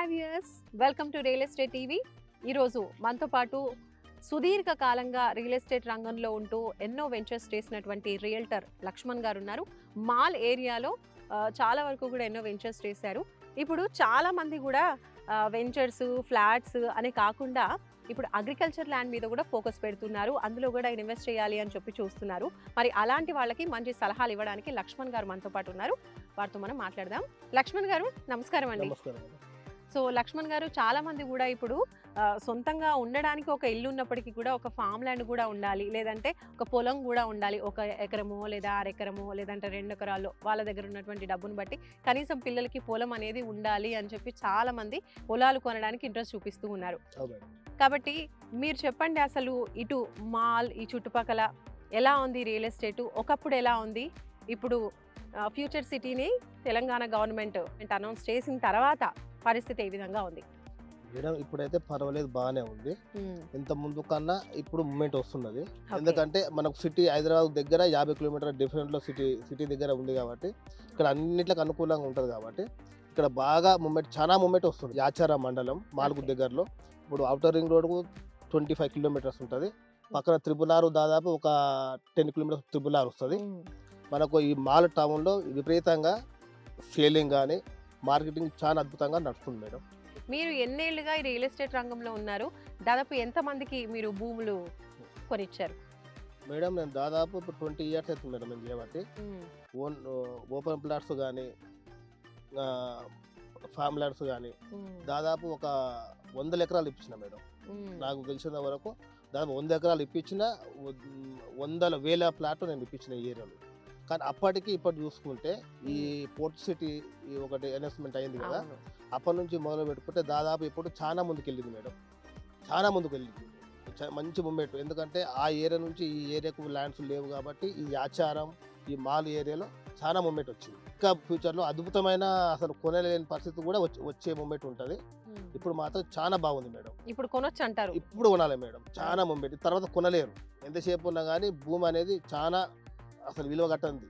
Hi viewers, welcome to real estate TV. ఈరోజు మనతో పాటు సుదీర్ఘ కాలంగా రియల్ ఎస్టేట్ రంగంలో ఉంటూ ఎన్నో వెంచర్స్ చేసినటువంటి రియల్టర్ లక్ష్మణ్ గారు ఉన్నారు. మాల్ ఏరియాలో చాలా వరకు కూడా ఎన్నో వెంచర్స్ చేశారు. ఇప్పుడు చాలా మంది కూడా వెంచర్స్, ఫ్లాట్స్ అనే కాకుండా ఇప్పుడు అగ్రికల్చర్ ల్యాండ్ మీద కూడా ఫోకస్ పెడుతున్నారు. అందులో కూడా ఇన్వెస్ట్ చేయాలి అని చెప్పి చూస్తున్నారు. మరి అలాంటి వాళ్ళకి మంచి సలహాలు ఇవ్వడానికి లక్ష్మణ్ గారు మనతో పాటు ఉన్నారు. వారితో మనం మాట్లాడదాం. లక్ష్మణ్ గారు నమస్కారం అండి. సో లక్ష్మణ్ గారు, చాలా మంది కూడా ఇప్పుడు సొంతంగా ఉండడానికి ఒక ఇల్లు ఉన్నప్పటికీ కూడా ఒక ఫామ్ ల్యాండ్ కూడా ఉండాలి, లేదంటే ఒక పొలం కూడా ఉండాలి. 1 ఎకరమో లేదా 6 ఎకరమో లేదంటే 2 ఎకరాల్లో వాళ్ళ దగ్గర ఉన్నటువంటి డబ్బును బట్టి కనీసం పిల్లలకి పొలం అనేది ఉండాలి అని చెప్పి చాలా మంది పొలాలు కొనడానికి ఇంట్రెస్ట్ చూపిస్తూ ఉన్నారు. కాబట్టి మీరు చెప్పండి, అసలు ఇటు మాల్ ఈ చుట్టుపక్కల ఎలా ఉంది రియల్ ఎస్టేట్? ఒకప్పుడు ఎలా ఉంది? ఇప్పుడు ఫ్యూచర్ సిటీని తెలంగాణ గవర్నమెంట్ అనౌన్స్ చేసిన తర్వాత పరిస్థితి ఏ విధంగా ఉంది? మేడం ఇప్పుడైతే పర్వాలేదు, బాగానే ఉంది. ఇంత ముందు కన్నా ఇప్పుడు మూమెంట్ వస్తున్నది. ఎందుకంటే మనకు సిటీ హైదరాబాద్ దగ్గర 50 కిలోమీటర్ల డిఫరెంట్ లో సిటీ దగ్గర ఉంది కాబట్టి ఇక్కడ అన్నిట్లకు అనుకూలంగా ఉంటుంది కాబట్టి ఇక్కడ బాగా చాలా మూమెంట్ వస్తుంది. యాచార మండలం మాల్గు దగ్గరలో ఇప్పుడు ఔటర్ రింగ్ రోడ్ 25 కిలోమీటర్స్ ఉంటుంది. పక్కన త్రిపులారు దాదాపు ఒక 10 కిలోమీటర్స్ త్రిపులారు వస్తుంది. మనకు ఈ మాల్ టౌన్లో విపరీతంగా సేలింగ్ కానీ మార్కెటింగ్ చాలా అద్భుతంగా నడుస్తుంది మేడం. మీరు ఎన్నేళ్లుగా ఈ రియల్ ఎస్టేట్ రంగంలో ఉన్నారు? దాదాపు ఎంతమందికి మీరు భూములు కొనిచ్చారు? మేడం నేను దాదాపు ఇప్పుడు 20 ఇయర్స్ అవుతుంది మేడం నేను చేయబట్టి. ఓపెన్ ప్లాట్స్ కానీ ఫామ్ ల్యాండ్స్ కానీ దాదాపు ఒక 100 ఎకరాలు ఇప్పించిన మేడం. నాకు తెలిసిన వరకు దాదాపు 100 ఎకరాలు ఇప్పించిన, 100,000 ప్లాట్లు నేను ఇప్పించిన ఈ ఏరియాలో. కానీ అప్పటికి ఇప్పటి చూసుకుంటే ఈ పోర్ట్ సిటీ ఒకటి అనౌన్స్మెంట్ అయింది కదా, అప్పటి నుంచి మొదలు పెట్టుకుంటే దాదాపు ఇప్పుడు చాలా ముందుకు వెళ్ళింది మేడం. చాలా ముందుకు వెళ్ళింది, మంచి మూమెంట్. ఎందుకంటే ఆ ఏరియా నుంచి ఈ ఏరియాకు ల్యాండ్స్ లేవు కాబట్టి ఈ ఆచారం ఈ మాల్ ఏరియాలో చాలా మూమెంట్ వచ్చింది. ఇంకా ఫ్యూచర్లో అద్భుతమైన అసలు కొనలేని పరిస్థితి కూడా వచ్చే మూమెంట్ ఉంటుంది. ఇప్పుడు మాత్రం చాలా బాగుంది మేడం. ఇప్పుడు కొనొచ్చు అంటారు? ఇప్పుడు కొనాలి మేడం, చాలా మూమెంట్. తర్వాత కొనలేరు, ఎంతసేపు ఉన్నా కానీ భూమి అనేది చాలా అసలు విలువ కట్టంది.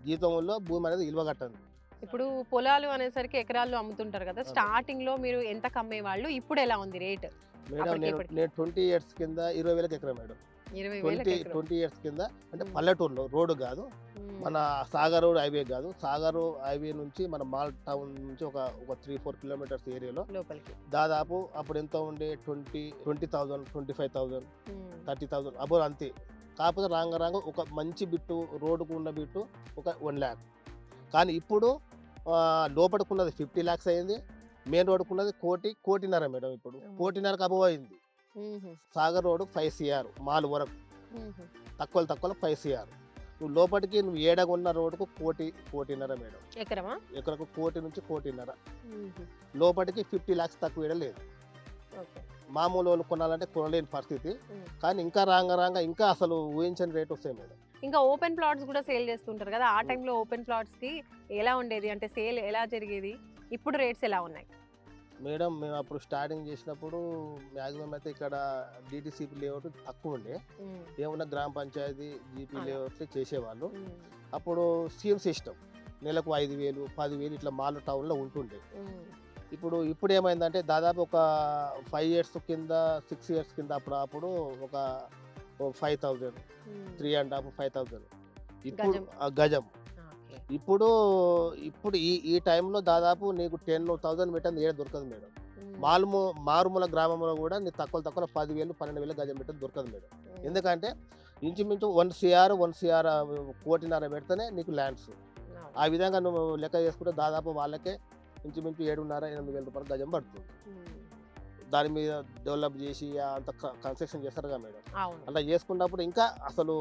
జీతంలో భూమి అనేది విలువ కట్టంది. ఇప్పుడు పొలాలు అనేసరికి ఎకరాల్లో అమ్ముతుంటారు కదా, స్టార్టింగ్ లో మీరు ఎంత కమ్మేవాళ్ళు? ఇప్పుడు ఎలా ఉంది రేట్? మేడం నేను 20 ఇయర్స్ కింద 20,000 ఎకరం మేడం. 20 ఇయర్స్ కింద అంటే పల్లెటూరులో, రోడ్డు కాదు, మన సాగర్ రోడ్ హైవే కాదు, సాగర్ హైవే నుంచి మన మాల్ టౌన్ నుంచి ఒక 3-4 కిలోమీటర్స్ ఏరియాలో లోపలికి దాదాపు అప్పుడు ఎంత ఉండే 20,000, 25,000, 30,000 అబోవ్ అంతే. కాకపోతే రాంగ ఒక మంచి బిట్టు రోడ్డుకు ఉన్న బిట్టు ఒక 1 lakh. కానీ ఇప్పుడు లోపడుకున్నది 50 lakhs అయింది, మెయిన్ రోడ్డుకున్నది 1.5 మేడం. ఇప్పుడు 1.5 అబోవ్ అయింది. సాగర్ రోడ్డు 5 CR మాల్ వరకు, తక్కువ 5 CR. నువ్వు లోపలికి నువ్వు ఏడగున్న రోడ్డుకు 1.5 మేడం. ఎకరకు 1 నుంచి 1.5. లోపలికి 50 lakhs తక్కువ లేదు. మామూలు వాళ్ళు కొనాలంటే కొనలేని పరిస్థితి. కానీ ఇంకా రాంగ ఇంకా అసలు ఊహించని రేట్ వస్తాయి మేడం. ఇంకా ఓపెన్ ప్లాట్స్ కూడా సేల్ చేస్తుంటారు కదా, ఆ టైంలో ఓపెన్ ప్లాట్స్ కి ఎలా ఉండేది? అంటే సేల్ ఎలా జరిగేది? ఇప్పుడు రేట్స్ ఎలా ఉన్నాయి మేడం? మేము అప్పుడు స్టార్టింగ్ చేసినప్పుడు మ్యాక్సిమం అయితే ఇక్కడ డిటిసిపి లేఅవుట్ తక్కువ ఉండే, ఏమన్నా గ్రామ పంచాయతీ జీపీ లేఅవుట్ చేసేవాళ్ళు. అప్పుడు సీఎం సిస్టమ్ నెలకు 5,000, 10,000 ఇట్లా మాల్ టౌన్లో ఉంటుండే. ఇప్పుడు ఏమైందంటే దాదాపు ఒక 5 years కింద, 6 years కింద అప్పుడు ఒక 5,000, 3.5, 5,000 ఇప్పుడు గజం. ఇప్పుడు ఈ టైంలో దాదాపు నీకు 10,000 పెట్టింది ఏడ దొరకదు మేడం. మారుమూల గ్రామంలో కూడా నీకు తక్కువ 10,000, 12,000 గజం పెట్టింది దొరకదు మేడం. ఎందుకంటే ఇంచుమించు 1 CR 1.5 పెడితేనే నీకు ల్యాండ్స్. ఆ విధంగా నువ్వు లెక్క చేసుకుంటే దాదాపు వాళ్ళకే ఇంచుమించు 7,500-8,000 రూపాయలు గజం పడుతుంది. దాని మీద డెవలప్ చేసి అంత కన్స్ట్రక్షన్ చేస్తారు కదా మేడం. అలా చేసుకున్నప్పుడు ఇంకా అసలు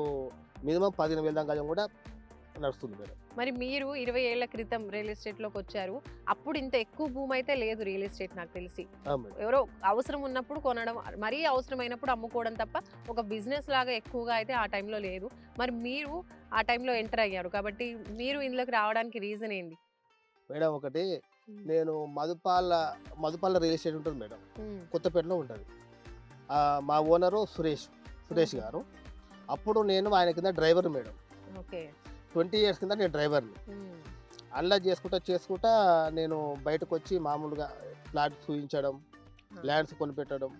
మినిమం 15,000 గజం కూడా నడుస్తుంది మేడం. మరి మీరు 20 ఏళ్ల క్రితం రియల్ ఎస్టేట్ లోకి వచ్చారు. అప్పుడు ఇంత ఎక్కువ భూమి అయితే లేదు రియల్ ఎస్టేట్ నాకు తెలిసి. ఎవరో అవసరం ఉన్నప్పుడు కొనడం, మరీ అవసరమైనప్పుడు అమ్ముకోవడం తప్ప ఒక బిజినెస్ లాగా ఎక్కువగా అయితే ఆ టైంలో లేదు. మరి మీరు ఆ టైంలో ఎంటర్ అయ్యారు కాబట్టి మీరు ఇందులోకి రావడానికి రీజన్ ఏంటి మేడం? ఒకటి, నేను మధుపాల రియల్ ఎస్టేట్ ఉంటుంది మేడం, కొత్తపేటలో ఉంటుంది. మా ఓనరు సురేష్ గారు. అప్పుడు నేను ఆయన కింద డ్రైవర్ మేడం. 20 years కింద నేను డ్రైవర్ని. అలా చేసుకుంటా నేను బయటకు వచ్చి మామూలుగా ప్లాట్ చూపించడం, ల్యాండ్స్ కొనిపెట్టడం,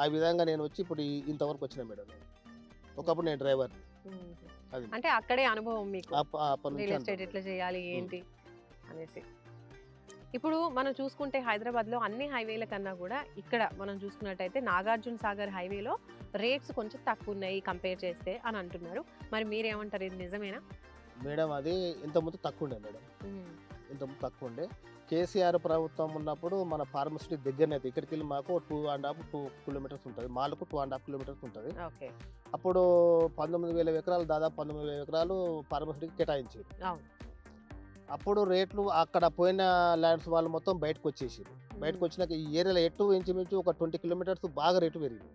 ఆ విధంగా నేను వచ్చి ఇప్పుడు ఇంతవరకు వచ్చిన మేడం నేను. ఒకప్పుడు నేను డ్రైవర్. అది అంటే అక్కడే అనుభవం మీకు అప్పటి నుంచి రియల్ ఎస్టేట్ ఎట్లా చేయాలి ఏంటి అనేసి. ఇప్పుడు మనం చూసుకుంటే హైదరాబాద్లో అన్ని హైవేల కన్నా కూడా ఇక్కడ మనం చూసుకున్నట్టయితే నాగార్జున సాగర్ హైవేలో రేట్స్ కొంచెం తక్కువ ఉన్నాయి కంపేర్ చేస్తే అని అంటున్నారు. మరి మీరేమంటారు, ఇది నిజమేనా? మేడం అది ఇంతకుముందు తక్కువ ఉండే మేడం, ఇంతకుముందు తక్కువ ఉండే. కేసీఆర్ ప్రభుత్వం ఉన్నప్పుడు మన ఫార్మసిటీ దగ్గరనే అయితే ఇక్కడికి వెళ్ళి మాకు 2.5 కిలోమీటర్స్ ఉంటుంది, మాలకు 2.5 కిలోమీటర్స్ ఉంటుంది. ఓకే. అప్పుడు 19,000 ఎకరాలు, దాదాపు 19,000 ఎకరాలు ఫార్మసిటీకి కేటాయించారు. అవును. అప్పుడు రేట్లు అక్కడ పోయిన ల్యాండ్స్ వాళ్ళు మొత్తం బయటకు వచ్చేసారు. బయటకు వచ్చినాక ఈ ఏరియాలో ఇంచుమించు ఒక 20 కిలోమీటర్స్ బాగా రేటు పెరిగింది.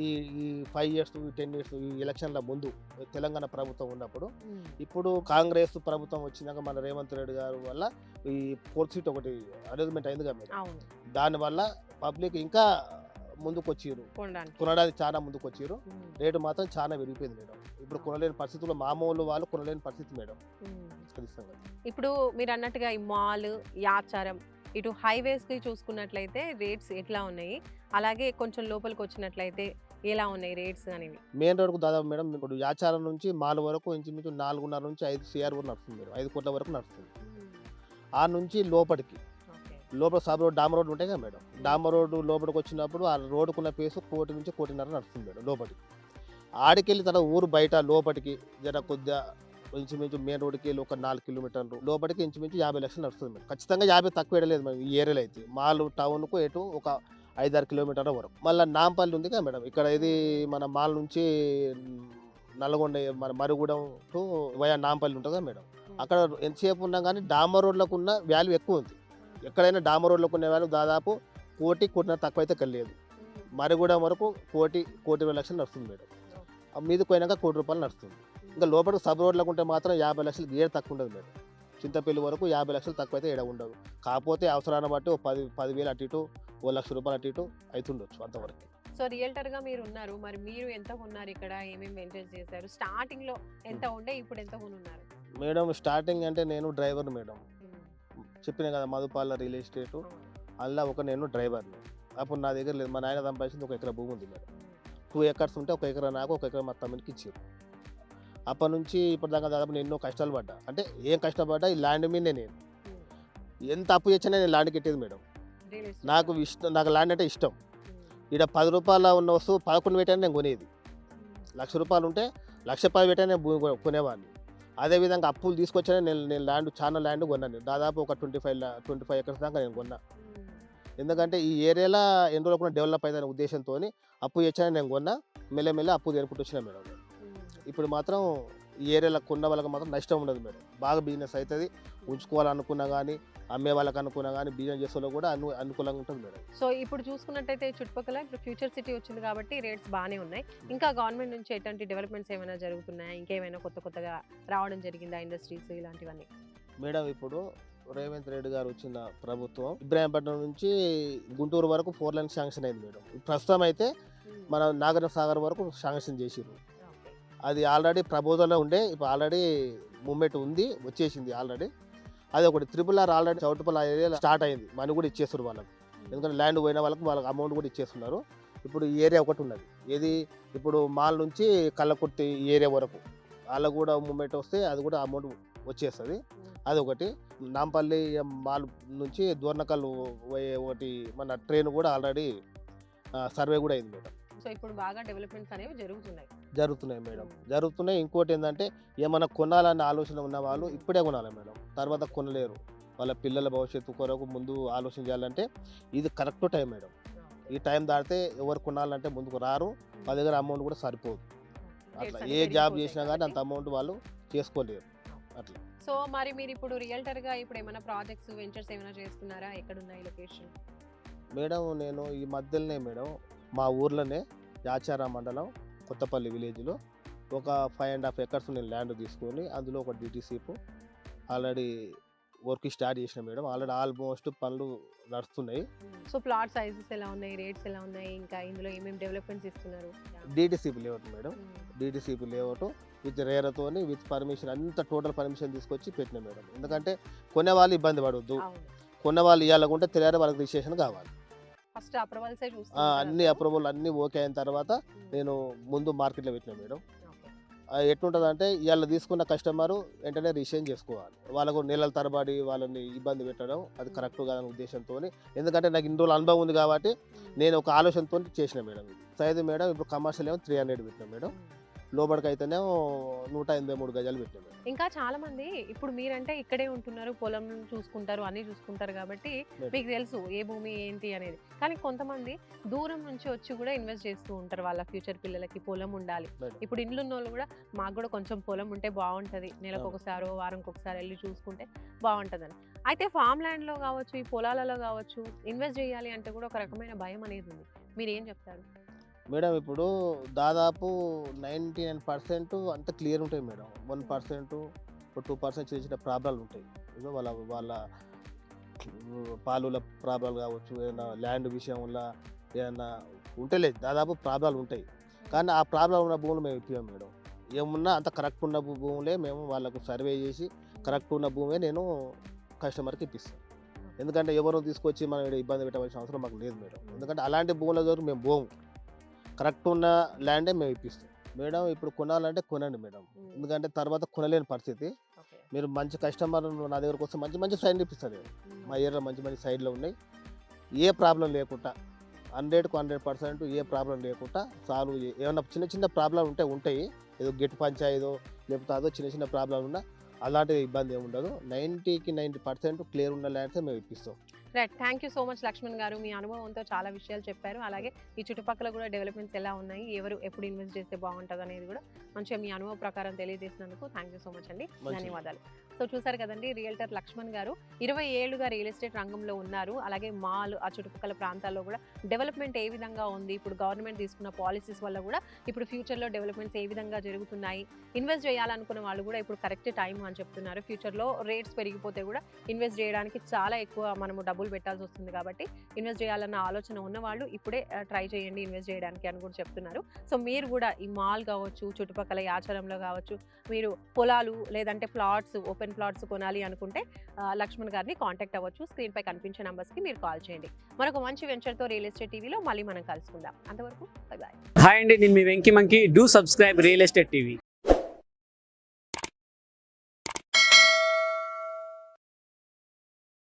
ఈ 5 ఇయర్స్ 10 ఇయర్స్ ఈ ఎలక్షన్ల ముందు తెలంగాణ ప్రభుత్వం ఉన్నప్పుడు. ఇప్పుడు కాంగ్రెస్ ప్రభుత్వం వచ్చినాక మన రేవంత్ రెడ్డి గారు వల్ల ఈ 4th సీట్ ఒకటి అనౌన్స్మెంట్ అయింది కదా మేడం, దానివల్ల పబ్లిక్ ఇంకా ముందుకు వచ్చారు, కొనడానికి చాలా ముందుకు వచ్చారు. రేటు మాత్రం చాలా పెరిగిపోయింది మేడం. ఇప్పుడు కొనలేని పరిస్థితుల్లో మామూలు వాళ్ళు కొనలేని పరిస్థితి మేడం. ఇప్పుడు మీరు అన్నట్టుగా ఈ మాల్, యాచారం, ఇటు హైవేస్ కి చూసుకున్నట్లయితే రేట్స్ ఎట్లా ఉన్నాయి, అలాగే కొంచెం లోపలికి వచ్చినట్లయితే ఎలా ఉన్నాయి రేట్స్ అనేవి? మెయిన్ రోడ్కు దాదాపు మేడం ఇప్పుడు యాచారం నుంచి మాల్ వరకు ఇంచుమించు 4.5 నుంచి 5 CR వరకు నడుస్తుంది మేడం, 5 కోట్ల వరకు నడుస్తుంది. ఆ నుంచి లోపలికి లోపల సబ్ రోడ్ డామర్ రోడ్ ఉంటాయి కదా మేడం, డామర్ రోడ్డు లోపలికి వచ్చినప్పుడు ఆ రోడ్డుకున్న పేసు 1 కోటి నుంచి 1.5 కోటి నడుస్తుంది మేడం లోపలికి. ఆడికెళ్ళి తర్వాత ఊరు బయట లోపలికి జర కొద్దిగా ఇంచుమించు మెయిన్ రోడ్డుకి వెళ్ళి ఒక 4 కిలోమీటర్లు లోపలికి ఇంచుమించు 50 లక్షలు నడుస్తుంది మేడం. ఖచ్చితంగా 50 తక్కువ వేయలేదు మేడం ఈ ఏరియాలో అయితే. మాల్ టౌన్కు ఎటు ఒక 5-6 కిలోమీటర్ల వరకు. మళ్ళీ నాంపల్లి ఉంది కదా మేడం, ఇక్కడ ఇది మన మాల్ నుంచి నల్గొండ మన మరుగుడం టు వయా నాంపల్లి ఉంటుంది కదా మేడం. అక్కడ ఎంతసేపు ఉన్నా కానీ డామర్ రోడ్లకు ఉన్న వాల్యూ ఎక్కువ ఉంది. ఎక్కడైనా డామర్ రోడ్లకు ఉన్న వాల్యూ దాదాపు 1 కోటి తక్కువ అయితే కలిగలేదు. మరుగుడం వరకు 1 కోటి 20 లక్షలు నడుస్తుంది మేడం. మీదకి పోయినాక 1 కోటి రూపాయలు నడుస్తుంది. ఇంకా లోపలికి సబ్ రోడ్లకు ఉంటే మాత్రం 50 లక్షలు ఏడు తక్కువ ఉండదు మేడం. చింతపల్లి వరకు 50 లక్షలు తక్కువ అయితే ఏడ ఉండదు. కాకపోతే అవసరాన్ని బట్టి 10,000 అటు ఇటు, 1 లక్ష రూపాయలు అటు ఇటు అవుతుండొచ్చు అంతవరకు. సో రియల్టర్ గా మీరు ఉన్నారు, మరి మీరు ఎంత కొన్నారు, ఇక్కడ ఏమేమి మెయింటైన్ చేశారు, స్టార్టింగ్ లో ఎంత ఉండే ఇప్పుడు ఎంత కొనున్నారు? మేడం స్టార్టింగ్ అంటే నేను డ్రైవర్ మేడం, చెప్పిన కదా మధుపాల రియల్ ఎస్టేట్ అలా నేను డ్రైవర్ని. అప్పుడు నా దగ్గర లేదు, మా నాయన సంపాదించింది 1 ఎకరా భూమి ఉంది మేడం. 2 ఎకర్స్ ఉంటే 1 ఎకరా నాకు, 1 ఎకరా మా తమ్మునికి ఇచ్చారు. అప్పటి నుంచి ఇప్పటిదాకా దాదాపు నేను ఎన్నో కష్టాలు పడ్డా. అంటే ఏం కష్టపడ్డా ఈ ల్యాండ్ మీదే నేను ఎంత అప్పు చేసినా నేను ల్యాండ్కి ఎట్టేది మేడం. నాకు ఇష్టం, నాకు ల్యాండ్ అంటే ఇష్టం. ఇక్కడ 10 రూపాయల ఉన్న వస్తువు 11 పెట్టాను నేను కొనేది. 1,00,000 రూపాయలు ఉంటే 1,10,000 పెట్టాను నేను భూమి కొనేవాడిని. అదేవిధంగా అప్పులు తీసుకొచ్చానే నేను ల్యాండ్ చాలా ల్యాండ్ కొన్నాను. దాదాపు ఒక 25 ఎకర్స్ దాకా నేను కొన్నా. ఎందుకంటే ఈ ఏరియాలో ఎన్ని రోజులు కూడా డెవలప్ అయిందనే ఉద్దేశంతో అప్పు చేశాను నేను కొన్నా. మెల్లమెల్ల అప్పు తీరుకుంటూ వచ్చినా మేడం. ఇప్పుడు మాత్రం ఈ ఏరియాలో కొన్న వాళ్ళకి మాత్రం నష్టం ఉండదు మేడం. బాగా బిజినెస్ అవుతుంది. ఉంచుకోవాలనుకున్నా కానీ, అమ్మే వాళ్ళకి అనుకున్నా కానీ, బిజినెస్ చేసే కూడా అనుకూలంగా ఉంటుంది మేడం. సో ఇప్పుడు చూసుకున్నట్టయితే చుట్టుపక్కల ఇప్పుడు ఫ్యూచర్ సిటీ వచ్చింది కాబట్టి రేట్స్ బాగానే ఉన్నాయి. ఇంకా గవర్నమెంట్ నుంచి ఎటువంటి డెవలప్మెంట్స్ ఏమైనా జరుగుతున్నాయా, ఇంకేమైనా కొత్తగా రావడం జరిగిందా ఇండస్ట్రీస్ ఇలాంటివన్నీ? మేడం ఇప్పుడు రేవంత్ రెడ్డి గారు వచ్చిన ప్రభుత్వం ఇబ్రాహీంపట్నం నుంచి గుంటూరు వరకు 4 లైన్ శాంక్షన్ అయింది మేడం. ప్రస్తుతం అయితే మన నాగార్జున సాగర్ వరకు శాంక్షన్ చేసిర్రు. అది ఆల్రెడీ ప్రపోజల్లో ఉండే, ఇప్పుడు ఆల్రెడీ మూమెంట్ ఉంది, వచ్చేసింది ఆల్రెడీ. అది ఒకటి RRR already Choutupalli area start అయింది, మనీ కూడా ఇచ్చేస్తారు వాళ్ళకి. ఎందుకంటే ల్యాండ్ పోయిన వాళ్ళకి అమౌంట్ కూడా ఇచ్చేస్తున్నారు. ఇప్పుడు ఈ ఏరియా ఒకటి ఉన్నది, ఏది ఇప్పుడు మాల్ నుంచి కల్లకుర్తి ఏరియా వరకు వాళ్ళకు కూడా మూమెంట్ వస్తే అది కూడా అమౌంట్ వచ్చేస్తుంది. అదొకటి. నాంపల్లి మాల్ నుంచి దూర్నకల్ ఒకటి మన ట్రైన్ కూడా ఆల్రెడీ సర్వే కూడా అయింది మేడం. సో ఇప్పుడు బాగా డెవలప్మెంట్స్ అనేవి జరుగుతున్నాయి మేడం, జరుగుతున్నాయి. ఇంకోటి ఏంటంటే ఏమైనా కొనాలన్న ఆలోచన ఉన్న వాళ్ళు ఇప్పుడే కొనాలి మేడం, తర్వాత కొనలేరు. వాళ్ళ పిల్లల భవిష్యత్తు కొరకు ముందు ఆలోచన చేయాలంటే ఇది కరెక్ట్ టైం మేడం. ఈ టైం దాటితే ఎవరు కొనాలంటే ముందుకు రారు, వాళ్ళ దగ్గర అమౌంట్ కూడా సరిపోదు. అట్లా ఏ జాబ్ చేసినా కానీ అంత అమౌంట్ వాళ్ళు చేసుకోలేరు అట్లా. సో మరి మీరు ఇప్పుడు రియల్టర్ గా ఇప్పుడు ఏమైనా ప్రాజెక్ట్స్ వెంచర్స్ ఏమైనా చేస్తున్నారా? ఎక్కడ ఉన్నాయి లొకేషన్? మేడం నేను ఈ మధ్యలోనే మేడం మా ఊర్లోనే యాచారా మండలం కొత్తపల్లి విలేజ్లో ఒక 5.5 ఎకర్స్ నేను ల్యాండ్ తీసుకొని అందులో ఒక DTCP ఆల్రెడీ వర్క్ స్టార్ట్ చేసిన మేడం. ఆల్రెడీ ఆల్మోస్ట్ పనులు నడుస్తున్నాయి. సో ప్లాట్ సైజెస్ ఎలా ఉన్నాయి, రేట్స్ ఎలా ఉన్నాయి, ఇంకా ఇందులో ఏమేమి డెవలప్మెంట్స్ ఇస్తున్నారు? DTCP layout madam. DTCP layout with రేరతోని విత్ పర్మిషన్ అంతా టోటల్ పర్మిషన్ తీసుకొచ్చి పెట్టిన మేడం. ఎందుకంటే కొనే వాళ్ళు ఇబ్బంది పడవద్దు, కొన్న వాళ్ళు ఇవ్వాలనుకుంటే తెలియాలి వాళ్ళకి రిజిస్ట్రేషన్ కావాలి. ఫస్ట్ అప్రూవల్సే అన్ని అప్రూవల్ అన్ని ఓకే అయిన తర్వాత నేను ముందు మార్కెట్లో పెట్టిన మేడం. ఎట్లుంటుంది అంటే ఇవాళ తీసుకున్న కస్టమర్ వెంటనే రిజిస్ట్రేషన్ చేసుకోవాలి. వాళ్ళకు నెలల తరబడి వాళ్ళని ఇబ్బంది పెట్టడం అది కరెక్ట్ కాదనే ఉద్దేశంతో, ఎందుకంటే నాకు ఇన్ని రోజులు అనుభవం ఉంది కాబట్టి నేను ఒక ఆలోచనతో చేసిన మేడం. ఇది సైజు మేడం ఇప్పుడు కమర్షియల్ ఏమో 300 పెట్టిన మేడం, లోపలికి అయితేనేమో 183 గజాలు పెట్టిన మేడం. ఇంకా చాలా మంది ఇప్పుడు మీరంటే ఇక్కడే ఉంటున్నారు, పొలం చూసుకుంటారు, అన్ని చూసుకుంటారు కాబట్టి మీకు తెలుసు ఏ భూమి ఏంటి అనేది. కానీ కొంతమంది దూరం నుంచి వచ్చి కూడా ఇన్వెస్ట్ చేస్తూ ఉంటారు, వాళ్ళ ఫ్యూచర్ పిల్లలకి పొలం ఉండాలి. ఇప్పుడు ఇండ్లు ఉన్న వాళ్ళు కూడా మాకు కూడా కొంచెం పొలం ఉంటే బాగుంటుంది, నెలకు ఒకసారి వారంకి ఒకసారి వెళ్ళి చూసుకుంటే బాగుంటుందని. అయితే ఫామ్ ల్యాండ్లో కావచ్చు, ఈ పొలాలలో కావచ్చు ఇన్వెస్ట్ చేయాలి అంటే కూడా ఒక రకమైన భయం అనేది ఉంది. మీరు ఏం చెప్తారు మేడం? ఇప్పుడు దాదాపు 99% అంత క్లియర్ ఉంటాయి మేడం. 1% 2% చిన్న చిన్న ప్రాబ్లాలు ఉంటాయి. ఏదో వాళ్ళ పాలుల ప్రాబ్లం కావచ్చు, ఏదైనా ల్యాండ్ విషయం వల్ల ఏదైనా ఉంటలేదు, దాదాపు ప్రాబ్లాలు ఉంటాయి. కానీ ఆ ప్రాబ్లం ఉన్న భూములు మేము ఇప్పాము మేడం. ఏమున్నా అంత కరెక్ట్ ఉన్న భూములే మేము వాళ్ళకు సర్వే చేసి కరెక్ట్ ఉన్న భూమే నేను కస్టమర్కి ఇప్పిస్తాను. ఎందుకంటే ఎవరో తీసుకొచ్చి మనం ఇక్కడ ఇబ్బంది పెట్టవలసిన అవసరం మాకు లేదు మేడం. ఎందుకంటే అలాంటి భూముల దగ్గర మేము పోము, కరెక్ట్ ఉన్న ల్యాండే మేము ఇప్పిస్తాం మేడం. ఇప్పుడు కొనాలంటే కొనండి మేడం, ఎందుకంటే తర్వాత కొనలేని పరిస్థితి. మీరు మంచి కస్టమర్ నా దగ్గరకు వస్తే మంచి మంచి సైడ్లు ఇప్పిస్తుంది. మా ఏరియాలో మంచి మంచి సైడ్లు ఉన్నాయి, ఏ ప్రాబ్లం లేకుండా 100కు 100% ఏ ప్రాబ్లం లేకుండా సాల్వ్. ఏమైనా చిన్న చిన్న ప్రాబ్లం ఉంటాయి, ఏదో గెట్ పంచాయదో లేకపోతే అదో చిన్న చిన్న ప్రాబ్లం ఉన్నా అలాంటి ఇబ్బంది ఏమి ఉండదు. 90కి 90% క్లియర్ ఉన్న ల్యాండ్సే మేము ఇప్పిస్తాం. Right, thank you so much Lakshman గారు. మీ అనుభవంతో చాలా విషయాలు చెప్పారు. అలాగే ఈ చుట్టుపక్కల కూడా డెవలప్మెంట్స్ ఎలా ఉన్నాయి, ఎవరు ఎప్పుడు ఇన్వెస్ట్ చేస్తే బాగుంటుంది అనేది కూడా మంచిగా మీ అనుభవ ప్రకారం తెలియజేసినందుకు థ్యాంక్ యూ సో మచ్ అండి. ధన్యవాదాలు. సో చూసారు కదండి, రియల్టర్ లక్ష్మణ్ గారు 20 ఏళ్లుగా రియల్ ఎస్టేట్ రంగంలో ఉన్నారు. అలాగే మాల్ ఆ చుట్టుపక్కల ప్రాంతాల్లో కూడా డెవలప్మెంట్ ఏ విధంగా ఉంది, ఇప్పుడు గవర్నమెంట్ తీసుకున్న పాలసీస్ వల్ల కూడా ఇప్పుడు ఫ్యూచర్లో డెవలప్మెంట్స్ ఏ విధంగా జరుగుతున్నాయి, ఇన్వెస్ట్ చేయాలనుకున్న వాళ్ళు కూడా ఇప్పుడు కరెక్ట్ టైం అని చెప్తున్నారు. ఫ్యూచర్లో రేట్స్ పెరిగిపోతే కూడా ఇన్వెస్ట్ చేయడానికి చాలా ఎక్కువ మనము డబ్బులు పెట్టాల్సి వస్తుంది. కాబట్టి ఇన్వెస్ట్ చేయాలన్న ఆలోచన ఉన్న వాళ్ళు ఇప్పుడే ట్రై చేయండి ఇన్వెస్ట్ చేయడానికి అని కూడా చెప్తున్నారు. సో మీరు కూడా ఈ మాల్ కావచ్చు, చుట్టుపక్కల ఈ ఆచారంలో కావచ్చు, మీరు పొలాలు లేదంటే ప్లాట్స్, ఓపెన్ ప్లాట్స్ కొనాలి అనుకుంటే లక్ష్మణ్ గారిని కాంటాక్ట్ అవ్వచ్చు. స్క్రీన్ పై కనిపించే నంబర్స్కి మీరు కాల్ చేయండి. మరొక మంచి వెంచర్తో రియల్ ఎస్టేట్ టీవీలో మళ్ళీ మనం కలుసుకుందాం. అంతవరకు బై బాయ్. హాయ్ అండి, నేను మీ Venky monkey. Do subscribe real estate TV.